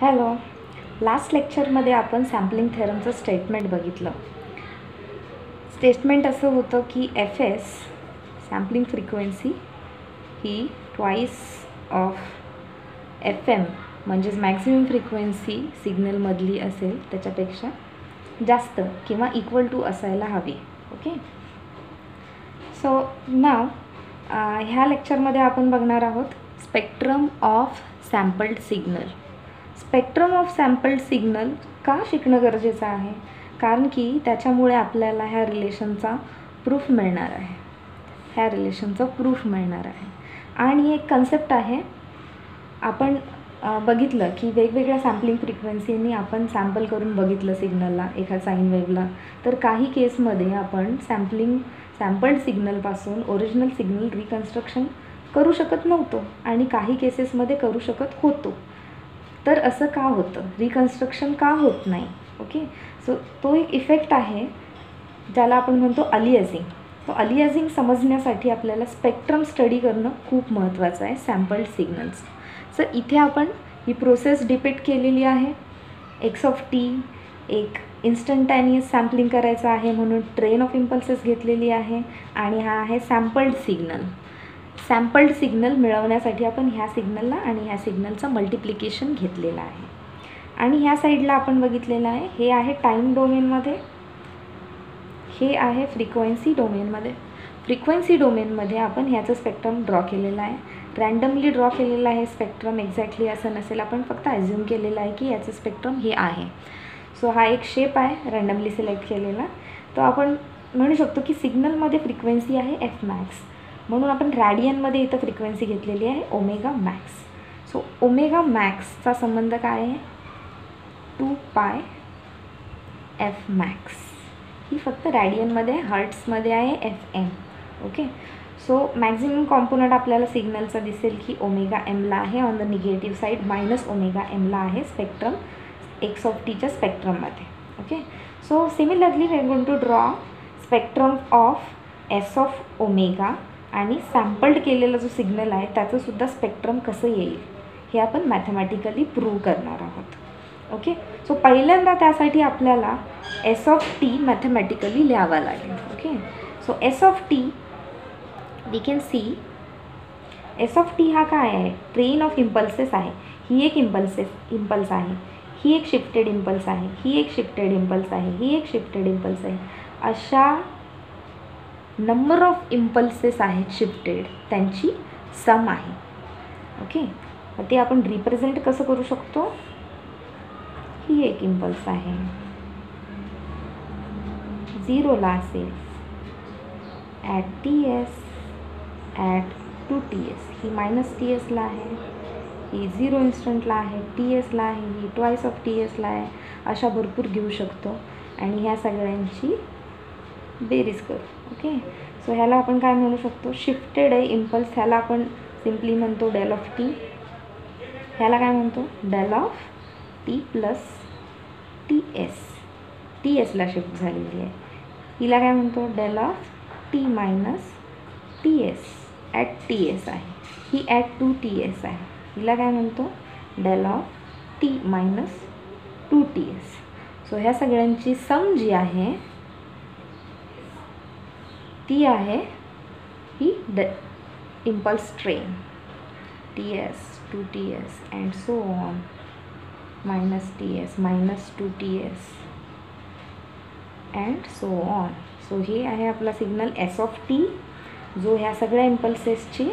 Hello. Last लेक्चरमध्ये आपण sampling थेरमचं स्टेटमेंट बघितलं. स्टेटमेंट असं होतं की एफ एस सॅम्पलिंग फ्रिक्वेन्सी ही ट्वाईस ऑफ एफ एम म्हणजेच मॅक्झिमम फ्रिक्वेन्सी सिग्नलमधली असेल त्याच्यापेक्षा जास्त किंवा इक्वल टू असायला हवी. ओके. सो नाव ह्या लेक्चरमध्ये आपण बघणार आहोत spectrum of sampled signal. Spectrum of sampled signal का शिकणं गरजेचं आहे? कारण की त्याच्यामुळे आपल्याला ह्या रिलेशनचा प्रूफ मिळणार आहे. आणि एक कन्सेप्ट आहे, आपण बघितलं की वेगवेगळ्या सॅम्पलिंग फ्रिक्वेन्सीनी आपण सॅम्पल करून बघितलं सिग्नलला, एका साईन वेव्हला. तर काही केसमध्ये आपण सॅम्पल्ड सिग्नलपासून ओरिजिनल सिग्नल रिकन्स्ट्रक्शन करू शकत नव्हतो आणि काही केसेसमध्ये करू शकत होतो. तर असं का होतं? रिकन्स्ट्रक्शन का होत नाही? ओके. सो तो एक इफेक्ट आहे ज्याला आपण म्हणतो अलियासिंग. तो अलियासिंग समजण्यासाठी आपल्याला स्पेक्ट्रम स्टडी करणं खूप महत्त्वाचं आहे सॅम्पल्ड सिग्नल्स. सो इथे आपण ही प्रोसेस डिपिक्ट केलेली आहे. एक्स ऑफ टी एक इन्स्टंटॅनियस सॅम्पलिंग करायचं आहे म्हणून ट्रेन ऑफ इम्पल्सेस घेतलेली आहे आणि हा आहे सॅम्पल्ड सिग्नल. सॅम्पल्ड सिग्नल मिळवण्यासाठी आपण ह्या सिग्नलला आणि ह्या सिग्नलचं मल्टिप्लिकेशन घेतलेलं आहे. आणि ह्या साईडला आपण बघितलेलं आहे, हे आहे टाईम डोमेनमध्ये, हे आहे फ्रिक्वेन्सी डोमेनमध्ये. फ्रिक्वेन्सी डोमेनमध्ये आपण ह्याचं स्पेक्ट्रम ड्रॉ केलेलं आहे. रँडमली ड्रॉ केलेलं आहे स्पेक्ट्रम, एक्झॅक्टली असं नसेल, आपण फक्त ॲझ्युम केलेलं आहे की याचं स्पेक्ट्रम हे आहे. सो हा एक शेप आहे रँडमली सिलेक्ट केलेला. तो आपण म्हणू शकतो की सिग्नलमध्ये फ्रिक्वेन्सी आहे एफ मॅक्स, म्हणून आपण रॅडियनमध्ये इथं फ्रिक्वेन्सी घेतलेली आहे ओमेगा मॅक्स. सो ओमेगा मॅक्सचा संबंध काय आहे? 2 पाय एफ मॅक्स. ही फक्त रॅडियनमध्ये हर्ट्समध्ये आहे F M. Okay. So maximum component आपल्याला सिग्नलचा दिसेल की ओमेगा एमला आहे on the negative side, minus omega एमला आहे स्पेक्ट्रम एक्स ऑफ टीच्या स्पेक्ट्रममध्ये. Okay. So similarly we are going to draw spectrum of S of omega आणि सॅम्पल्ड केलेला जो सिग्नल आहे त्याचंसुद्धा स्पेक्ट्रम कसं येईल हे आपण मॅथमॅटिकली प्रूव्ह करणार आहोत. ओके. सो पहिल्यांदा त्यासाठी आपल्याला एस ऑफ टी मॅथमॅटिकली लिहावा लागेल. Okay. So S of T we can see S of T हा काय आहे? ट्रेन ऑफ इम्पल्सेस आहे. ही एक इम्पल्स आहे, ही एक शिफ्टेड इम्पल्स आहे, ही एक शिफ्टेड इम्पल्स आहे, ही एक शिफ्टेड इम्पल्स आहे. अशा नंबर ऑफ इम्पल्सेस आहेत शिफ्टेड, त्यांची सम आहे. ओके. ते आपण रिप्रेझेंट कसं करू शकतो? ही एक इम्पल्स आहे, 0ला असेल, at T S, at 2TS. ही मायनस टी एसला आहे, ही 0 इन्स्टंटला आहे, टी एसला आहे, ही ट्वाईस ऑफ टी एसला आहे. अशा भरपूर घेऊ शकतो आणि ह्या सगळ्यांची बेरीज करू. ओके. सो ह्याला आपण काय म्हणू शकतो? शिफ्टेड आहे इम्पल्स, ह्याला आपण सिम्पली म्हणतो डेल ऑफ टी. ह्याला काय म्हणतो? Del of T plus T S. T एसला शिफ्ट झालेली आहे. हिला काय म्हणतो? Del of T minus T S at T S आहे. ही ॲट 2TS आहे. हिला काय म्हणतो? Del of T minus 2TS. So ह्या सगळ्यांची सम जी आहे ती आहे ही impulse train, TS 2TS and so on, minus TS minus 2TS and so on. So हे आहे आपला सिग्नल एस ऑफ टी, जो ह्या सगळ्या इम्पल्सेसची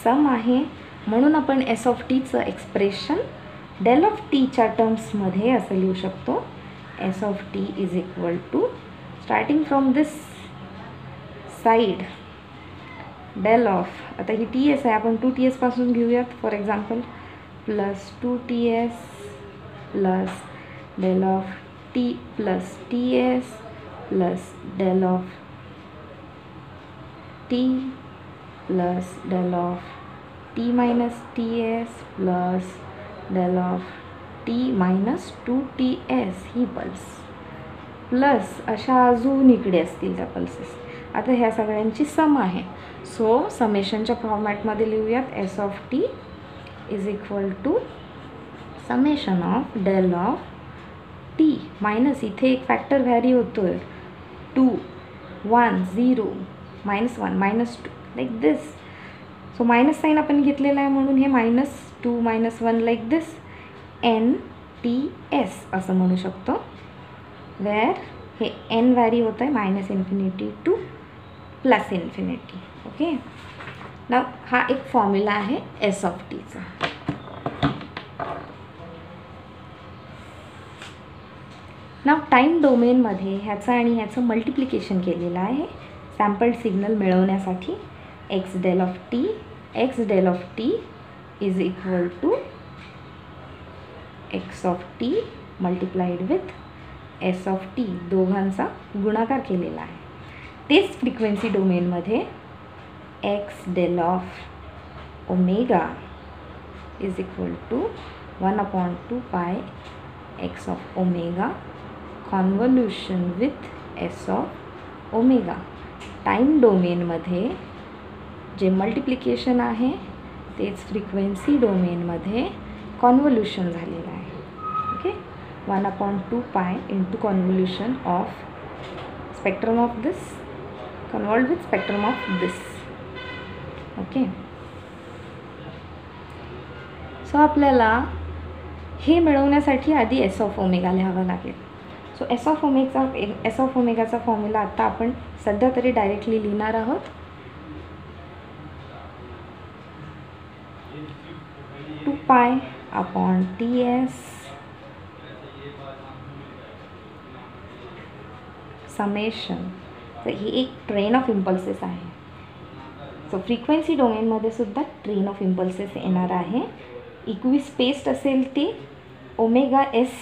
सम आहे. म्हणून आपण एस ऑफ टीचं एक्सप्रेशन डेल ऑफ टीच्या टर्म्समध्ये असं लिहू शकतो. S of T is equal to, starting from this side, del of, आता ही टी एस आहे, आपण 2TS पासून घेऊयात for example, plus 2TS plus del of T plus TS plus del of T plus del of T minus TS plus del of T minus 2TS ही pulse, plus अशा अजून इकडे असतील त्या पल्सेस. आता ह्या सगळ्यांची सम आहे. सो समेशनच्या फॉर्मॅटमध्ये लिहूयात. S of T is equal to summation of del of T minus इथे एक फॅक्टर व्हॅरी होतो आहे 2 1 0 -1 -2 लाईक दिस. सो मायनस साईन आपण घेतलेला आहे म्हणून हे -2 -1 लाईक दिस NTS असं म्हणू शकतो. वेअर हे n व्हॅरी होतं आहे -∞ टू +∞. ओके. नाव हा एक फॉर्म्युला आहे S ऑफ टीचा. नाव टाईम डोमेनमध्ये ह्याचं आणि ह्याचं मल्टिप्लिकेशन केलेलं आहे सॅम्पल्ड सिग्नल मिळवण्यासाठी. x del of t is equal to x of t multiplied with s of t दोघांचा गुणाकार केलेला आहे. तेच फ्रिक्वेन्सी डोमेनमध्ये x del of omega is equal to 1/2 pi x of omega convolution with s of omega. Time डोमेनमध्ये जे multiplication आहे तेच फ्रिक्वेन्सी डोमेनमध्ये कॉन्व्होल्यूशन झालेलं आहे. Okay. 1/2 pi into convolution of spectrum of this convolved with spectrum of this. Okay. So आपल्याला हे मिळवण्यासाठी आधी एस ऑफ ओमेगा लिहावं लागेल. सो एस ऑफ ओमेगाचा फॉर्म्युला आत्ता आपण सध्या तरी डायरेक्टली लिहिणार आहोत. ∫2π/Ts summation. तर ही एक ट्रेन ऑफ इम्पल्सेस आहे. सो फ्रिक्वेन्सी डोमेनमध्ये सुद्धा ट्रेन ऑफ इम्पल्सेस येणार आहे. इक्वी स्पेस्ड असेल ते ω/s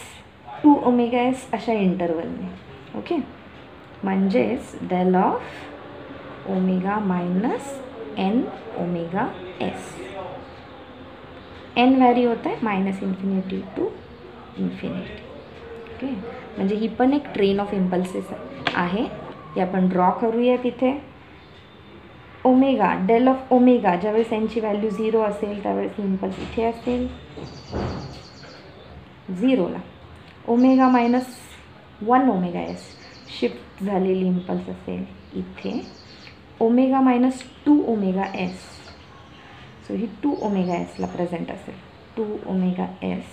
टू ω/s अशा इंटरवलने. ओके. म्हणजेच del of omega minus n ω/s. n vary होत आहे -∞ टू ∞. ओके. म्हणजे ही पण एक ट्रेन ऑफ इम्पल्सेस आहे. हे आपण ड्रॉ करूया. तिथे ओमेगा डेल ऑफ ओमेगा ज्यावेळेस एनची व्हॅल्यू 0 असेल त्यावेळेस ही इम्पल्स इथे असेल 0ला. ओमेगा -1 ω/s शिफ्ट झालेली इम्पल्स असेल इथे ओमेगा -2 ω/s. सो ही 2 ω/sला प्रेझेंट असेल 2 ω/s.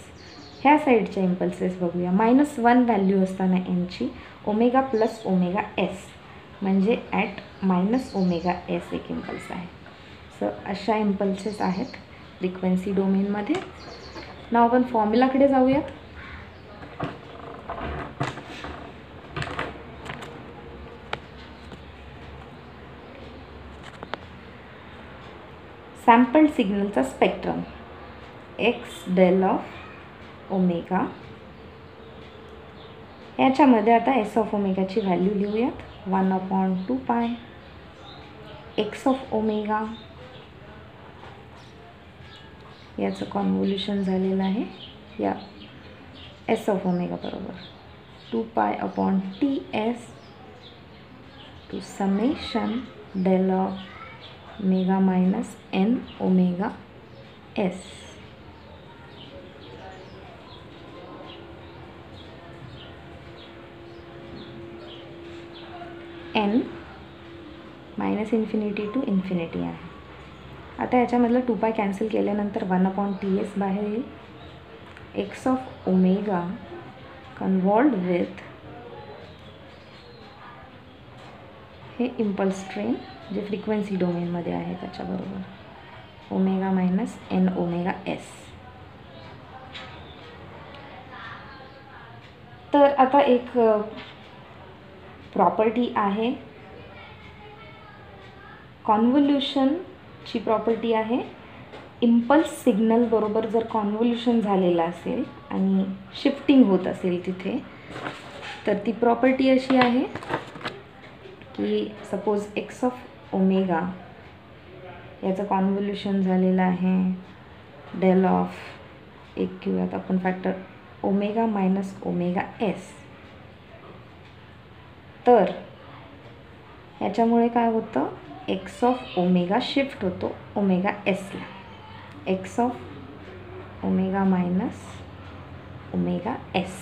ह्या साईडच्या इम्पल्सेस बघूया. -1 व्हॅल्यू असताना एनची ओमेगा + ω/s म्हणजे ॲट -ω/s एक इम्पल्स आहे. सो अशा इम्पल्सेस आहेत फ्रिक्वेन्सी डोमेनमध्ये. नाव आपण फॉर्म्युलाकडे जाऊयात. सॅम्पल्ड सिग्नलचा spectrum x del of omega. याच्यामध्ये आता s ऑफ ओमेगाची व्हॅल्यू लिहूयात. 1/2 पाय x ऑफ ओमेगा याचं कॉन्व्होल्यूशन झालेलं आहे या s ऑफ ओमेगा बरोबर 2π/Ts to summation del of omega minus n ω/s. n -∞ to ∞ आहे. आता याच्यामधलं 2π कॅन्सल केल्यानंतर 1/Ts बाहेर येईल. x ऑफ ओमेगा कन्व्हॉल्व्ड विथ हे इम्पल्स ट्रेन जे फ्रिक्वेन्सी डोमेनमध्ये आहे त्याच्याबरोबर ओमेगा -n ω/s. तर आता एक प्रॉपर्टी आहे कॉन्व्होल्यूशनची प्रॉपर्टी आहे. इम्पल्स सिग्नल बरोबर जर कॉन्व्होल्यूशन झालेलं असेल आणि शिफ्टिंग होत असेल तिथे तर ती प्रॉपर्टी अशी आहे की सपोज x ऑफ ओमेगा याचं कॉन्व्होल्यूशन झालेलं आहे डेल ऑफ एक घेऊयात आपण फॅक्टर ओमेगा -ω/s. तर ह्याच्यामुळे काय होतं x ऑफ ओमेगा शिफ्ट होतो ω/sला. x of omega omega S.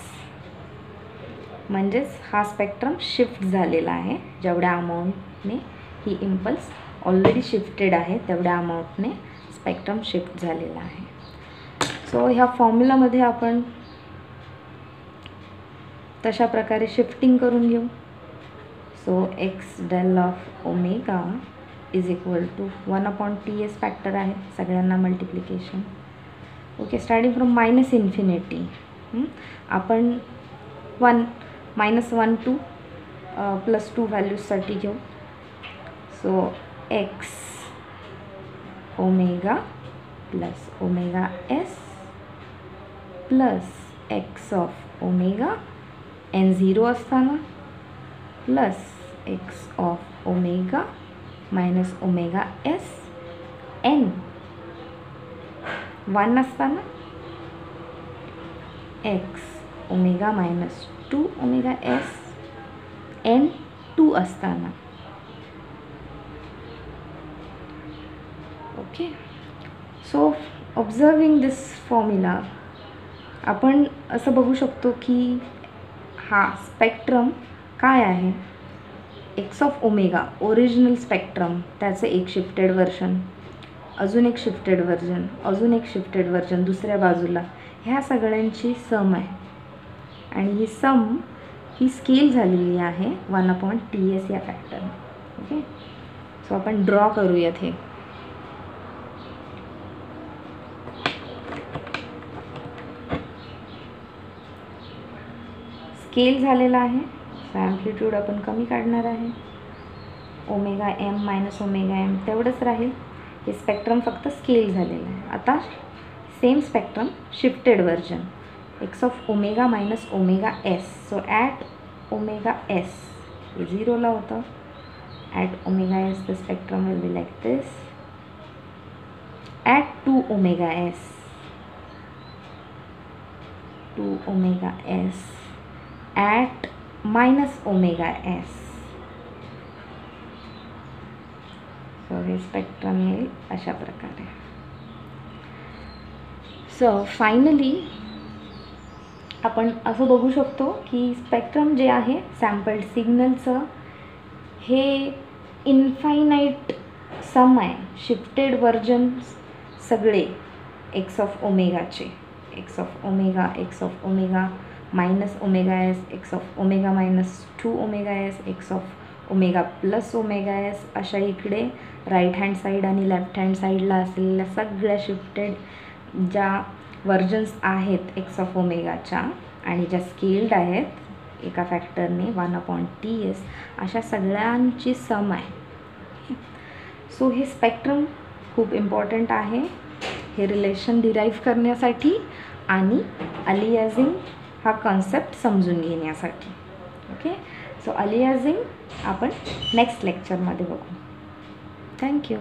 म्हणजेच हा स्पेक्ट्रम शिफ्ट झालेला आहे. जेवढ्या अमाऊंटने ही इम्पल्स ऑलरेडी शिफ्टेड आहे तेवढ्या अमाऊंटने स्पेक्ट्रम शिफ्ट झालेला आहे. सो ह्या फॉर्म्युलामध्ये आपण तशा प्रकारे शिफ्टिंग करून घेऊ. So X del of omega is equal to 1/TS factor आहे सगळ्यांना multiplication. Okay, starting from minus infinity आपण -1 टू +2 व्हॅल्यूजसाठी घेऊ. So X omega plus omega S plus X of omega N 0 असताना plus X of omega minus omega S N 1 असताना X omega minus 2 omega S N 2 असताना. Okay, so observing this formula आपण असं बघू शकतो की हा स्पेक्ट्रम काय आहे. X of omega original spectrum, त्याचं एक शिफ्टेड व्हर्जन, अजून एक शिफ्टेड व्हर्जन, अजून एक शिफ्टेड व्हर्जन दुसऱ्या बाजूला, ह्या सगळ्यांची सम आहे. आणि ही सम ही स्केल झालेली आहे 1/TS या फॅक्टर. ओके, सो आपण ड्रॉ करूयात. हे स्केल झालेला आहे. सो ॲम्प्लिट्यूड आपण कमी काढणार आहे. Omega M minus omega M तेवढंच राहील. हे स्पेक्ट्रम फक्त स्केल झालेलं आहे. आता same spectrum shifted version X of omega minus omega S. So at omega S हे 0ला होतं. At omega S the spectrum will be like this. At 2 omega S, 2 omega S at minus omega S. So हे spectrum येईल अशा प्रकारे. So finally आपण असं बघू शकतो की स्पेक्ट्रम जे आहे सॅम्पल्ड सिग्नलचं हे इन्फायनाईट सम आहे. शिफ्टेड व्हर्जन्स सगळे एक्स ऑफ ओमेगाचे, X of omega minus omega S, X of omega minus 2 omega S, X of omega plus omega S, अशा इकडे राईट हँड साईड आणि लेफ्ट हँड साईडला असलेल्या सगळ्या शिफ्टेड ज्या व्हर्जन्स आहेत एक्स ऑफ ओमेगाच्या आणि ज्या स्केल्ड आहेत एका फॅक्टरने 1/TS, अशा सगळ्यांची सम आहे. सो हे स्पेक्ट्रम खूप इम्पॉर्टंट आहे हे रिलेशन डिराईव्ह करण्यासाठी आणि अलियासिंग हा कॉन्सेप्ट समजून घेण्यासाठी. ओके, सो अलियासिंग आपण नेक्स्ट लेक्चरमध्ये बघू. थँक्यू.